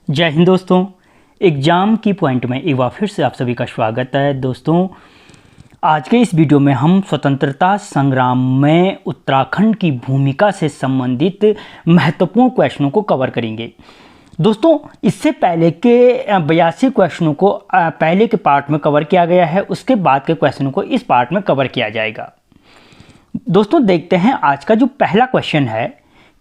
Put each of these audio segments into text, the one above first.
जय हिंद दोस्तों। एग्ज़ाम की पॉइंट में एक बार फिर से आप सभी का स्वागत है। दोस्तों आज के इस वीडियो में हम स्वतंत्रता संग्राम में उत्तराखंड की भूमिका से संबंधित महत्वपूर्ण क्वेश्चनों को कवर करेंगे। दोस्तों इससे पहले के 82 क्वेश्चनों को पहले के पार्ट में कवर किया गया है, उसके बाद के क्वेश्चनों को इस पार्ट में कवर किया जाएगा। दोस्तों देखते हैं आज का जो पहला क्वेश्चन है,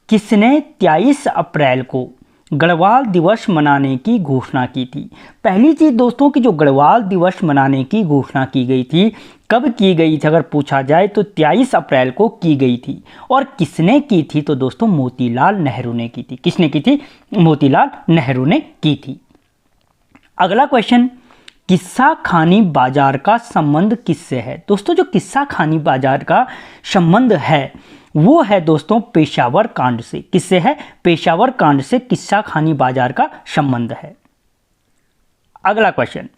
किसने 23 अप्रैल को गढ़वाल दिवस मनाने की घोषणा की थी। पहली चीज़ दोस्तों कि जो गढ़वाल दिवस मनाने की घोषणा की गई थी, कब की गई थी अगर पूछा जाए तो 23 अप्रैल को की गई थी। और किसने की थी तो दोस्तों मोतीलाल नेहरू ने की थी। किसने की थी? मोतीलाल नेहरू ने की थी। अगला क्वेश्चन, किस्सा खानी बाजार का संबंध किससे है। दोस्तों जो किस्सा खानी बाजार का संबंध है वो है दोस्तों पेशावर कांड से। किससे है? पेशावर कांड से किस्सा खानी बाजार का संबंध है। अगला क्वेश्चन,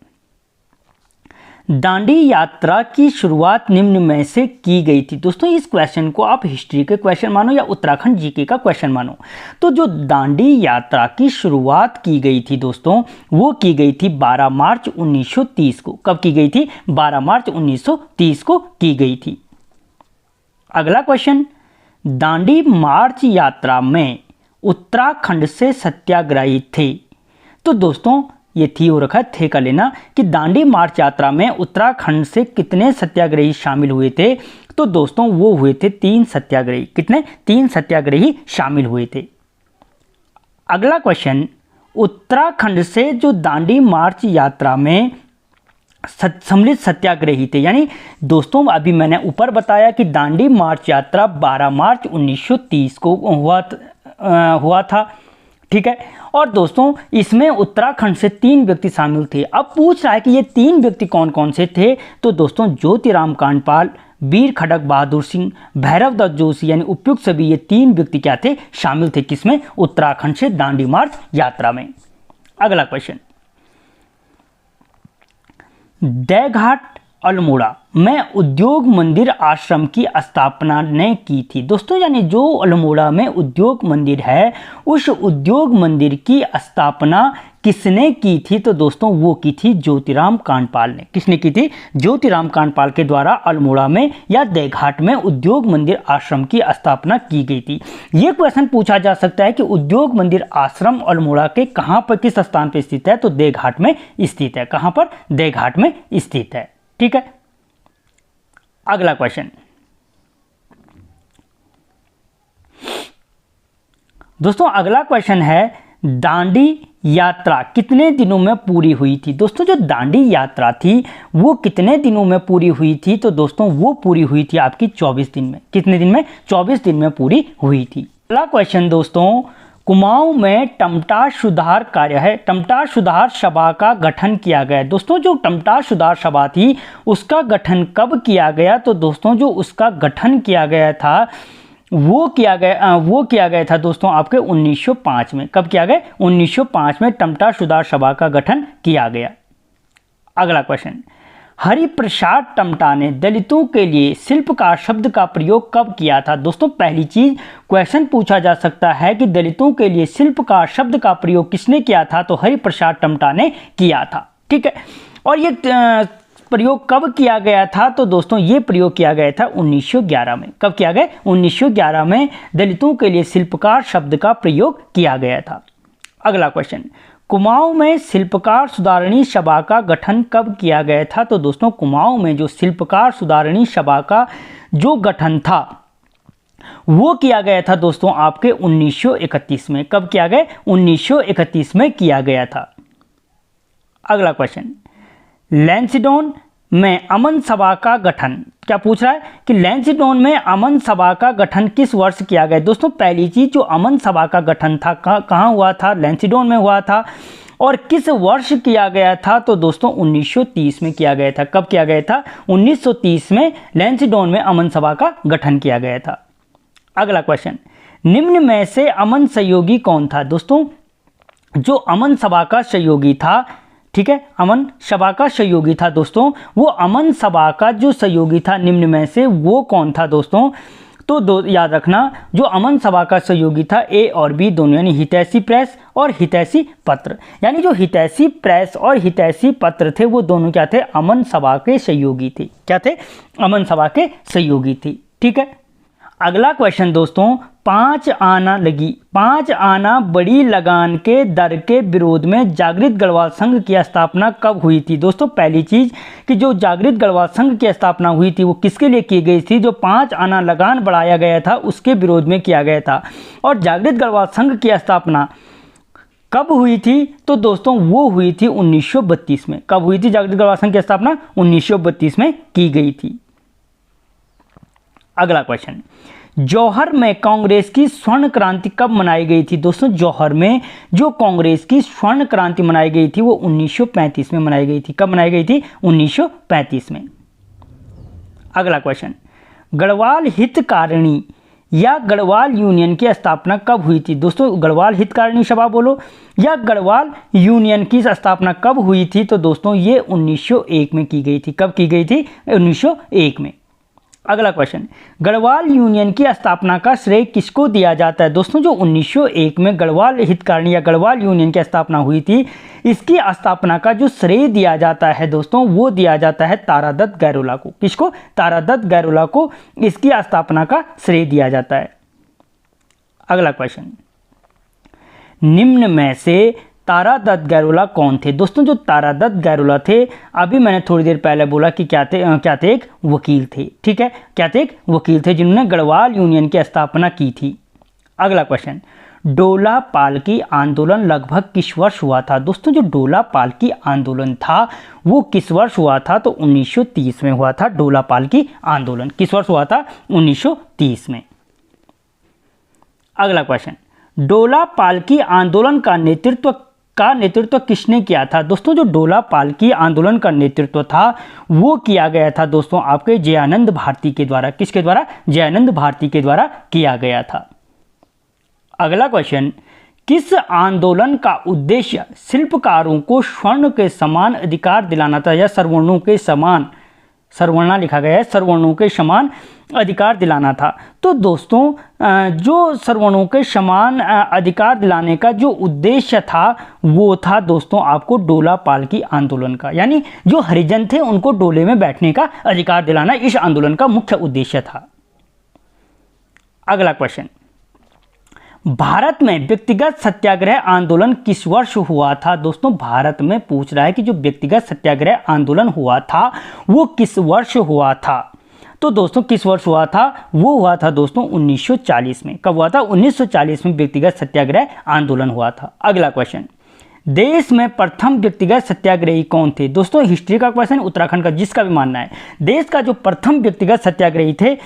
दांडी यात्रा की शुरुआत निम्न में से की गई थी। दोस्तों इस क्वेश्चन को आप हिस्ट्री के क्वेश्चन मानो या उत्तराखंड जीके का क्वेश्चन मानो, तो जो दांडी यात्रा की शुरुआत की गई थी दोस्तों वो की गई थी 12 मार्च 1930 को। कब की गई थी? 12 मार्च 1930 को की गई थी। अगला क्वेश्चन, दांडी मार्च यात्रा में उत्तराखंड से सत्याग्रही थे। तो दोस्तों ये थी हो रखा है, थे का लेना कि दांडी मार्च यात्रा में उत्तराखंड से कितने सत्याग्रही शामिल हुए थे। तो दोस्तों वो हुए थे 3 सत्याग्रही। कितने? 3 सत्याग्रही शामिल हुए थे। अगला क्वेश्चन, उत्तराखंड से जो दांडी मार्च यात्रा में सम्मिलित सत्याग्रही थे, यानी दोस्तों अभी मैंने ऊपर बताया कि दांडी मार्च यात्रा 12 मार्च 1930 को हुआ था, ठीक है। और दोस्तों इसमें उत्तराखंड से 3 व्यक्ति शामिल थे। अब पूछ रहा है कि ये 3 व्यक्ति कौन कौन से थे। तो दोस्तों ज्योतिराम कांडपाल, वीर खड़क बहादुर सिंह, भैरव दत्त जोशी, यानी उपयुक्त सभी ये 3 व्यक्ति क्या थे? शामिल थे। किसमें? उत्तराखंड से दांडी मार्च यात्रा में। अगला क्वेश्चन, देवघाट अल्मोड़ा में उद्योग मंदिर आश्रम की स्थापना ने की थी। दोस्तों यानी जो अल्मोड़ा में उद्योग मंदिर है उस उद्योग मंदिर की स्थापना किसने की थी? तो दोस्तों वो की थी ज्योतिराम कांडपाल ने। किसने की थी? ज्योतिराम कांडपाल के द्वारा अल्मोड़ा में या देवघाट में उद्योग मंदिर आश्रम की स्थापना की गई थी। ये क्वेश्चन पूछा जा सकता है कि उद्योग मंदिर आश्रम अल्मोड़ा के कहाँ पर, किस स्थान पर स्थित है? तो देवघाट में स्थित है। कहाँ पर? देवघाट में स्थित है, ठीक है। अगला क्वेश्चन, दोस्तों अगला क्वेश्चन है, दांडी यात्रा कितने दिनों में पूरी हुई थी। दोस्तों जो दांडी यात्रा थी वो कितने दिनों में पूरी हुई थी? तो दोस्तों वो पूरी हुई थी आपकी 24 दिन में। कितने दिन में? 24 दिन में पूरी हुई थी। अगला क्वेश्चन दोस्तों, कुमाऊं में टमटा सुधार कार्य है, टमटा सुधार सभा का गठन किया गया। दोस्तों जो टमटा सुधार सभा थी उसका गठन कब किया गया? तो दोस्तों जो उसका गठन किया गया था वो किया गया था दोस्तों आपके 1905 में। कब किया गया? 1905 में टमटा सुधार सभा का गठन किया गया। अगला क्वेश्चन, हरिप्रसाद टमटा ने दलितों के लिए शिल्पकार शब्द का प्रयोग कब किया था। दोस्तों पहली चीज क्वेश्चन पूछा जा सकता है कि दलितों के लिए शिल्पकार शब्द का प्रयोग किसने किया था? तो हरिप्रसाद टमटा ने किया था, ठीक है। और ये प्रयोग कब किया गया था? तो दोस्तों ये प्रयोग किया गया था 1911 में। कब किया गया? 1911 में दलितों के लिए शिल्पकार शब्द का प्रयोग किया गया था। अगला क्वेश्चन, कुमाऊं में शिल्पकार सुधारणी सभा का गठन कब किया गया था? तो दोस्तों कुमाऊं में जो शिल्पकार सुधारणी सभा का जो गठन था वो किया गया था दोस्तों आपके 1931 में। कब किया गया? 1931 में किया गया था। अगला क्वेश्चन, लैंसडौन में अमन सभा का गठन, क्या पूछ रहा है कि लैंसडौन में अमन सभा का गठन किस वर्ष किया गया। दोस्तों पहली चीज जो अमन सभा का गठन था कहाँ हुआ था? लैंसडौन में हुआ था। और किस वर्ष किया गया था? तो दोस्तों 1930 में किया गया था। कब किया गया था? 1930 में लैंसडौन में अमन सभा का गठन किया गया था। अगला क्वेश्चन, निम्न में से अमन सहयोगी कौन था। दोस्तों जो अमन सभा का सहयोगी था, ठीक है, अमन सभा का सहयोगी था दोस्तों, वो अमन सभा का जो सहयोगी था निम्न में से वो कौन था दोस्तों? तो याद रखना जो अमन सभा का सहयोगी था ए और बी दोनों, यानी हितैषी प्रेस और हितैषी पत्र, यानी जो हितैषी प्रेस और हितैषी पत्र थे वो दोनों क्या थे, अमन सभा के सहयोगी थे। क्या थे, अमन सभा के सहयोगी थे। ठीक है, अगला क्वेश्चन दोस्तों, 5 आना बड़ी लगान के दर के विरोध में जागृत गढ़वाल संघ की स्थापना कब हुई थी। दोस्तों पहली चीज कि जो जागृत गढ़वाल संघ की स्थापना हुई थी वो किसके लिए की गई थी, जो 5 आना लगान बढ़ाया गया था उसके विरोध में किया गया था। और जागृत गढ़वाल संघ की स्थापना कब हुई थी, तो दोस्तों वो हुई थी 1932 में। कब हुई थी जागृत गढ़वाल संघ की स्थापना, 1932 में की गई थी। अगला क्वेश्चन, जौहर में कांग्रेस की स्वर्ण क्रांति कब मनाई गई थी। दोस्तों जौहर में जो कांग्रेस की स्वर्ण क्रांति मनाई गई थी वो 1935 में मनाई गई थी। कब मनाई गई थी, 1935 में। अगला क्वेश्चन, गढ़वाल हितकारिणी या गढ़वाल यूनियन की स्थापना कब हुई थी। दोस्तों गढ़वाल हितकारिणी सभा बोलो या गढ़वाल यूनियन की स्थापना कब हुई थी, तो दोस्तों ये 1901 में की गई थी। कब की गई थी, 1901 में। अगला क्वेश्चन, गढ़वाल यूनियन की स्थापना का श्रेय किसको दिया जाता है। दोस्तों जो 1901 में गढ़वाल हितकारिणी या गढ़वाल यूनियन की स्थापना हुई थी, इसकी स्थापना का जो श्रेय दिया जाता है दोस्तों वो दिया जाता है तारादत्त गैरोला को। किसको, तारादत्त गैरोला को इसकी स्थापना का श्रेय दिया जाता है। अगला क्वेश्चन, निम्न में से तारादत्त गैरोला कौन थे। दोस्तों जो तारादत्त गैरोला थे, अभी मैंने थोड़ी देर पहले बोला कि क्या थे, एक वकील थे। ठीक है, क्या थे, एक वकील थे जिन्होंने गढ़वाल यूनियन की स्थापना की थी। अगला क्वेश्चन, डोला पालकी आंदोलन लगभग किस वर्ष हुआ था। दोस्तों जो डोला पालकी आंदोलन था वो किस वर्ष हुआ था, तो 1930 में हुआ था। डोला पालकी आंदोलन किस वर्ष हुआ था, 1930 में। अगला क्वेश्चन, डोला पालकी आंदोलन का नेतृत्व किसने किया था। दोस्तों जो डोला पालकी आंदोलन का नेतृत्व था वो किया गया था दोस्तों आपके जयानंद भारती के द्वारा। किसके द्वारा, जयानंद भारती के द्वारा किया गया था। अगला क्वेश्चन, किस आंदोलन का उद्देश्य शिल्पकारों को स्वर्ण के समान अधिकार दिलाना था, या सवर्णों के समान, सवर्णा लिखा गया है, सवर्णों के समान अधिकार दिलाना था। तो दोस्तों जो सवर्णों के समान अधिकार दिलाने का जो उद्देश्य था वो था दोस्तों आपको डोला पालकी आंदोलन का, यानी जो हरिजन थे उनको डोले में बैठने का अधिकार दिलाना इस आंदोलन का मुख्य उद्देश्य था। अगला क्वेश्चन, भारत में व्यक्तिगत सत्याग्रह आंदोलन किस वर्ष हुआ था। दोस्तों भारत में पूछ रहा है कि जो व्यक्तिगत सत्याग्रह आंदोलन हुआ था वो किस वर्ष हुआ था। तो दोस्तों किस वर्ष हुआ था, वो हुआ था दोस्तों 1940 में। कब हुआ था, 1940 में व्यक्तिगत सत्याग्रह आंदोलन हुआ था। अगला क्वेश्चन, देश में प्रथम व्यक्तिगत सत्याग्रही कौन थे। दोस्तों हिस्ट्री का क्वेश्चन, उत्तराखंड का, जिसका भी मानना है। देश का जो प्रथम व्यक्तिगत सत्याग्रही थे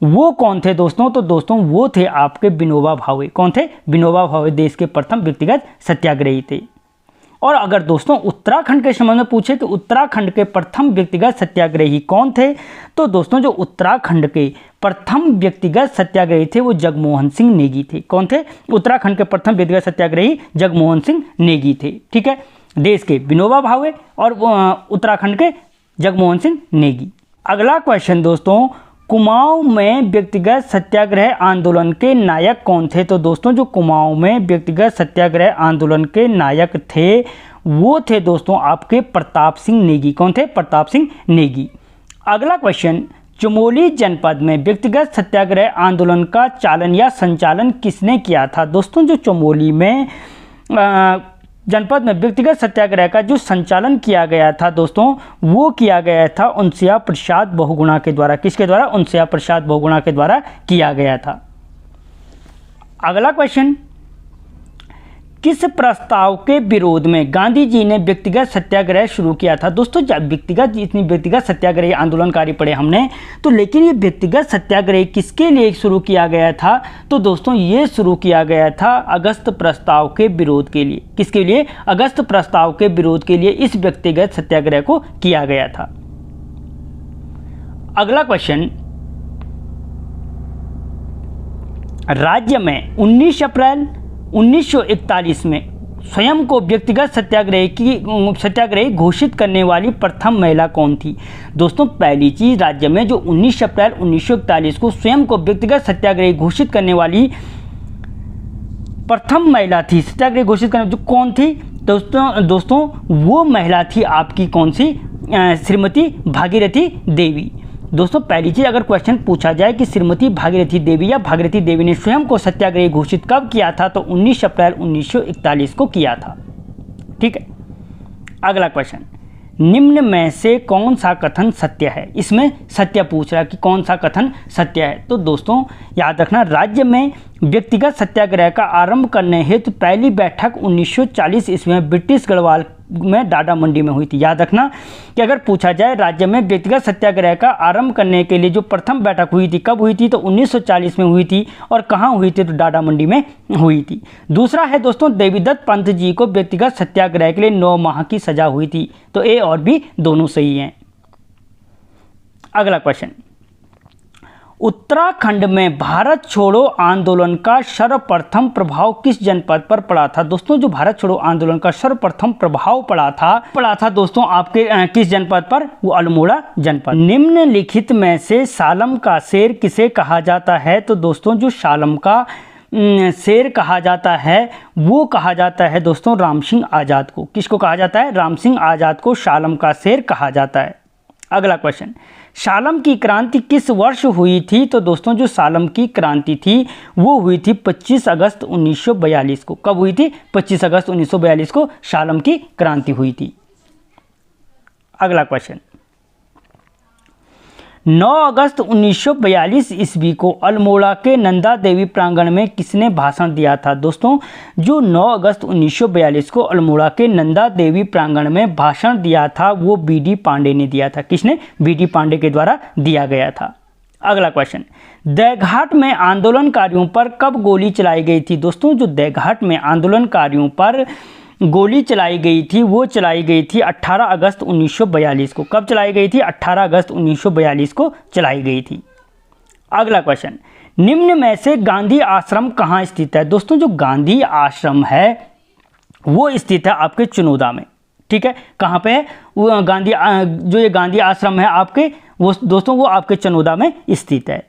वो कौन थे दोस्तों, तो दोस्तों वो थे आपके विनोबा भावे। कौन थे, विनोबा भावे देश के प्रथम व्यक्तिगत सत्याग्रही थे। और अगर दोस्तों उत्तराखंड के संबंध में पूछे कि उत्तराखंड के प्रथम व्यक्तिगत सत्याग्रही कौन थे, तो दोस्तों जो उत्तराखंड के प्रथम व्यक्तिगत सत्याग्रही थे वो जगमोहन सिंह नेगी थे। कौन थे, उत्तराखंड के प्रथम व्यक्तिगत सत्याग्रही जगमोहन सिंह नेगी थे। ठीक है, देश के विनोबा भावे और उत्तराखंड के जगमोहन सिंह नेगी। अगला क्वेश्चन दोस्तों, कुमाऊं में व्यक्तिगत सत्याग्रह आंदोलन के नायक कौन थे। तो दोस्तों जो कुमाऊं में व्यक्तिगत सत्याग्रह आंदोलन के नायक थे वो थे दोस्तों आपके प्रताप सिंह नेगी। कौन थे, प्रताप सिंह नेगी। अगला क्वेश्चन, चमोली जनपद में व्यक्तिगत सत्याग्रह आंदोलन का चालन या संचालन किसने किया था। दोस्तों जो चमोली में जनपद में व्यक्तिगत सत्याग्रह का जो संचालन किया गया था दोस्तों वो किया गया था उनसिया प्रसाद बहुगुणा के द्वारा। किसके द्वारा, उनसिया प्रसाद बहुगुणा के द्वारा किया गया था। अगला क्वेश्चन, किस प्रस्ताव के विरोध में गांधी जी ने व्यक्तिगत सत्याग्रह शुरू किया था। दोस्तों जब व्यक्तिगत सत्याग्रही आंदोलनकारी पढ़े हमने, तो लेकिन ये व्यक्तिगत सत्याग्रह किसके लिए शुरू किया गया था, तो दोस्तों ये शुरू किया गया था अगस्त प्रस्ताव के विरोध के लिए। किसके लिए, अगस्त प्रस्ताव के विरोध के लिए इस व्यक्तिगत सत्याग्रह को किया गया था। अगला क्वेश्चन, राज्य में 19 अप्रैल 1941 में स्वयं को व्यक्तिगत सत्याग्रही घोषित करने वाली प्रथम महिला कौन थी? दोस्तों पहली चीज, राज्य में जो 19 अप्रैल 1941 को स्वयं को व्यक्तिगत सत्याग्रही घोषित करने वाली प्रथम महिला थी, सत्याग्रही घोषित करने जो कौन थी दोस्तों वो महिला थी आपकी कौन सी? श्रीमती भागीरथी देवी। दोस्तों पहली चीज, अगर क्वेश्चन पूछा जाए कि श्रीमती भागीरथी देवी या भागीरथी देवी ने स्वयं को सत्याग्रही घोषित कब किया था, तो 19 अप्रैल 1941 को किया था। ठीक है, अगला क्वेश्चन, निम्न में से कौन सा कथन सत्य है? इसमें सत्य पूछ रहा है कि कौन सा कथन सत्य है। तो दोस्तों याद रखना, राज्य में व्यक्तिगत सत्याग्रह का आरंभ करने हेतु पहली बैठक 1940 ईस्वी में ब्रिटिश गढ़वाल में डाडा मंडी में हुई थी। याद रखना कि अगर पूछा जाए राज्य में व्यक्तिगत सत्याग्रह का आरंभ करने के लिए जो प्रथम बैठक हुई थी कब हुई थी, तो 1940 में हुई थी। और कहाँ हुई थी, तो डाडा मंडी में हुई थी। दूसरा है दोस्तों, देवीदत्त पंत जी को व्यक्तिगत सत्याग्रह के लिए 9 माह की सजा हुई थी। तो ए और बी दोनों सही हैं। अगला क्वेश्चन, उत्तराखंड में भारत छोड़ो आंदोलन का सर्वप्रथम प्रभाव किस जनपद पर पड़ा था? दोस्तों जो भारत छोड़ो आंदोलन का सर्वप्रथम प्रभाव पड़ा था दोस्तों आपके किस जनपद पर? वो अल्मोड़ा जनपद। निम्नलिखित में से सालम का शेर किसे कहा जाता है? तो दोस्तों जो सालम का शेर कहा जाता है वो कहा जाता है दोस्तों राम सिंह आज़ाद को। किसको कहा जाता है? राम सिंह आज़ाद को सालम का शेर कहा जाता है। अगला क्वेश्चन, सालम की क्रांति किस वर्ष हुई थी? तो दोस्तों जो सालम की क्रांति थी वो हुई थी 25 अगस्त 1942 को। कब हुई थी? 25 अगस्त 1942 को सालम की क्रांति हुई थी। अगला क्वेश्चन, 9 अगस्त 1942 ईस्वी को अल्मोड़ा के नंदा देवी प्रांगण में किसने भाषण दिया था? दोस्तों जो 9 अगस्त 1942 को अल्मोड़ा के नंदा देवी प्रांगण में भाषण दिया था वो बी.डी. पांडे ने दिया था। किसने? बी.डी. पांडे के द्वारा दिया गया था। अगला क्वेश्चन, देवघाट में आंदोलनकारियों पर कब गोली चलाई गई थी? दोस्तों जो देवघाट में आंदोलनकारियों पर गोली चलाई गई थी वो चलाई गई थी 18 अगस्त 1942 को। कब चलाई गई थी? 18 अगस्त 1942 को चलाई गई थी। अगला क्वेश्चन, निम्न में से गांधी आश्रम कहाँ स्थित है? दोस्तों जो गांधी आश्रम है वो स्थित है आपके चुनौदा में। ठीक है, कहाँ पे है वो जो ये गांधी आश्रम है आपके वो दोस्तों वो आपके चुनौदा में स्थित है।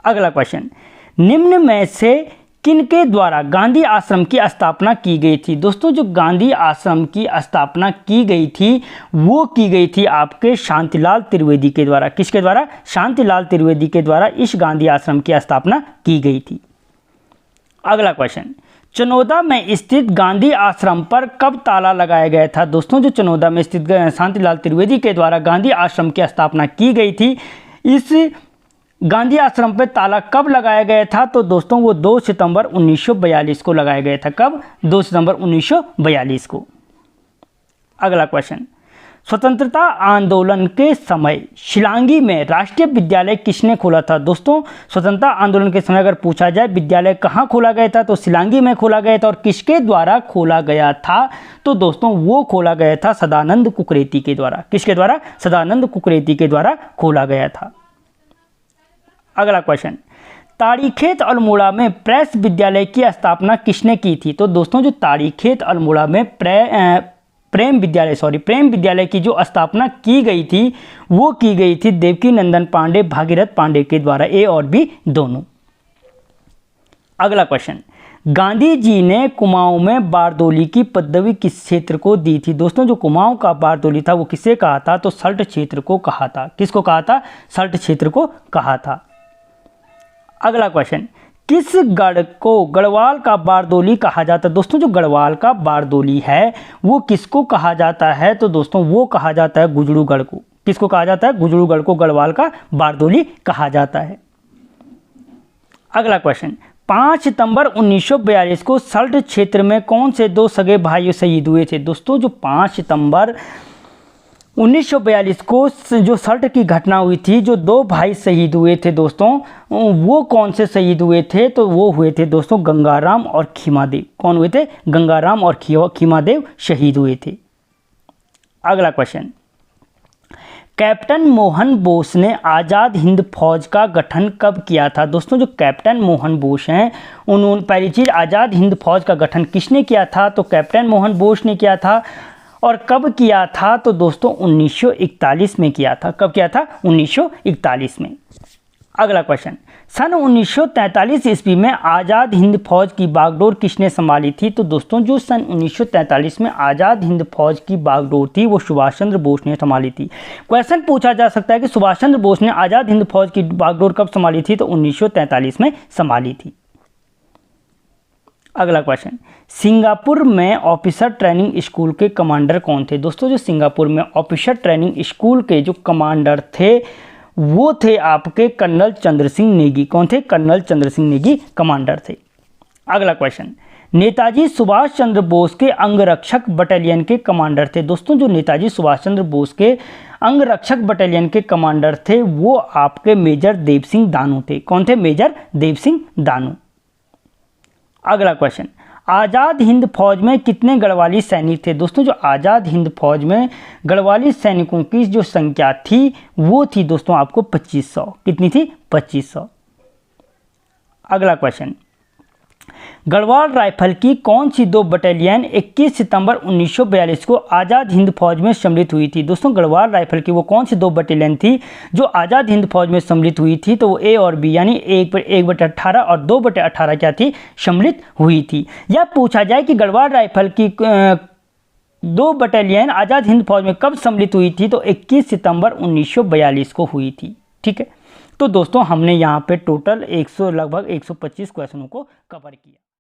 अगला क्वेश्चन, निम्न में से किनके द्वारा गांधी आश्रम की स्थापना की गई थी? दोस्तों जो गांधी आश्रम की स्थापना की गई थी वो की गई थी आपके शांतिलाल त्रिवेदी के द्वारा। किसके द्वारा? शांतिलाल त्रिवेदी के द्वारा इस गांधी आश्रम की स्थापना की गई थी। अगला क्वेश्चन, चनौदा में स्थित गांधी आश्रम पर कब ताला लगाया गया था? दोस्तों जो चनौदा में स्थित शांतिलाल त्रिवेदी के द्वारा गांधी आश्रम की स्थापना की गई थी, इस गांधी आश्रम पर ताला कब लगाया गया था? तो दोस्तों वो 2 सितंबर 1942 को लगाया गया था। कब? 2 सितंबर 1942 को। अगला क्वेश्चन, स्वतंत्रता आंदोलन के समय शिलांगी में राष्ट्रीय विद्यालय किसने खोला था? दोस्तों स्वतंत्रता आंदोलन के समय अगर पूछा जाए विद्यालय कहाँ खोला गया था, तो शिलांगी में खोला गया था। और किसके द्वारा खोला गया था? तो दोस्तों वो खोला गया था सदानंद कुकरेती के द्वारा। किसके द्वारा? सदानंद कुकरेती के द्वारा खोला गया था। अगला क्वेश्चन, ताड़ीखेत अल्मोड़ा में प्रेस विद्यालय की स्थापना किसने की थी? तो दोस्तों जो ताड़ीखेत अल्मोड़ा में प्रेम विद्यालय की जो स्थापना की गई थी वो की गई थी देवकी नंदन पांडे, भागीरथ पांडे के द्वारा। ए और बी दोनों। अगला क्वेश्चन, गांधी जी ने कुमाऊं में बारदोली की पदवी किस क्षेत्र को दी थी? दोस्तों जो कुमाऊं का बारदोली था वो किसे कहा था? तो सल्ट क्षेत्र को कहा था। किसको कहा था? सल्ट क्षेत्र को कहा था। अगला क्वेश्चन, किस गढ़ को गढ़वाल का बारदोली कहा जाता है? दोस्तों जो गढ़वाल का बारदोली है वो किसको कहा जाता है? तो दोस्तों वो कहा जाता है गुजरूगढ़ को। किसको कहा जाता है? गुजरूगढ़ को गढ़वाल का बारदोली कहा जाता है। अगला क्वेश्चन, 5 सितंबर 1942 को सल्ट क्षेत्र में कौन से 2 सगे भाई शहीद हुए थे? दोस्तों जो 5 सितंबर 1942 को जो सल्ट की घटना हुई थी, जो 2 भाई शहीद हुए थे दोस्तों, वो कौन से शहीद हुए थे? तो वो हुए थे दोस्तों गंगाराम और खीमादेव। कौन हुए थे? गंगाराम और खीमादेव शहीद हुए थे। अगला क्वेश्चन, कैप्टन मोहन बोस ने आज़ाद हिंद फौज का गठन कब किया था? दोस्तों जो कैप्टन मोहन बोस हैं उन्होंने पहली चीज़ आज़ाद हिंद फौज का गठन किसने किया था? तो कैप्टन मोहन बोस ने किया था। और कब किया था? तो दोस्तों 1941 में किया था। कब किया था? 1941 में। अगला क्वेश्चन, सन 1943 ईस्वी में आज़ाद हिंद फौज की बागडोर किसने संभाली थी? तो दोस्तों जो सन 1943 में आज़ाद हिंद फौज की बागडोर थी वो सुभाष चंद्र बोस ने संभाली थी। क्वेश्चन पूछा जा सकता है कि सुभाष चंद्र बोस ने आज़ाद हिंद फौज की बागडोर कब संभाली थी? तो 1943 में संभाली थी। अगला क्वेश्चन, सिंगापुर में ऑफिसर ट्रेनिंग स्कूल के कमांडर कौन थे? दोस्तों जो सिंगापुर में ऑफिसर ट्रेनिंग स्कूल के जो कमांडर थे वो थे आपके कर्नल चंद्र सिंह नेगी। कौन थे? कर्नल चंद्र सिंह नेगी कमांडर थे। अगला क्वेश्चन, नेताजी सुभाष चंद्र बोस के अंगरक्षक बटालियन के कमांडर थे। दोस्तों जो नेताजी सुभाष चंद्र बोस के अंगरक्षक बटालियन के कमांडर थे वो आपके मेजर देव सिंह दानू थे। कौन थे? मेजर देव सिंह दानू। अगला क्वेश्चन, आज़ाद हिंद फौज में कितने गढ़वाली सैनिक थे? दोस्तों जो आज़ाद हिंद फौज में गढ़वाली सैनिकों की जो संख्या थी वो थी दोस्तों आपको 2500। कितनी थी? 2500। अगला क्वेश्चन, गढ़वाल राइफल की कौन सी दो बटालियन 21 सितंबर 1942 को आज़ाद हिंद फौज में सम्मिलित हुई थी? दोस्तों गढ़वाल राइफल की वो कौन सी दो बटालियन थी जो आज़ाद हिंद फौज में सम्मिलित हुई थी? तो वो ए और बी यानी 1/18 और 2/18 क्या थी? सम्मिलित हुई थी। या पूछा जाए कि गढ़वाल राइफल की दो बटालियन आज़ाद हिंद फौज में कब सम्मिलित हुई थी? तो 21 सितंबर 1942 को हुई थी। ठीक है, तो दोस्तों हमने यहाँ पे टोटल लगभग 125 क्वेश्चनों को कवर किया।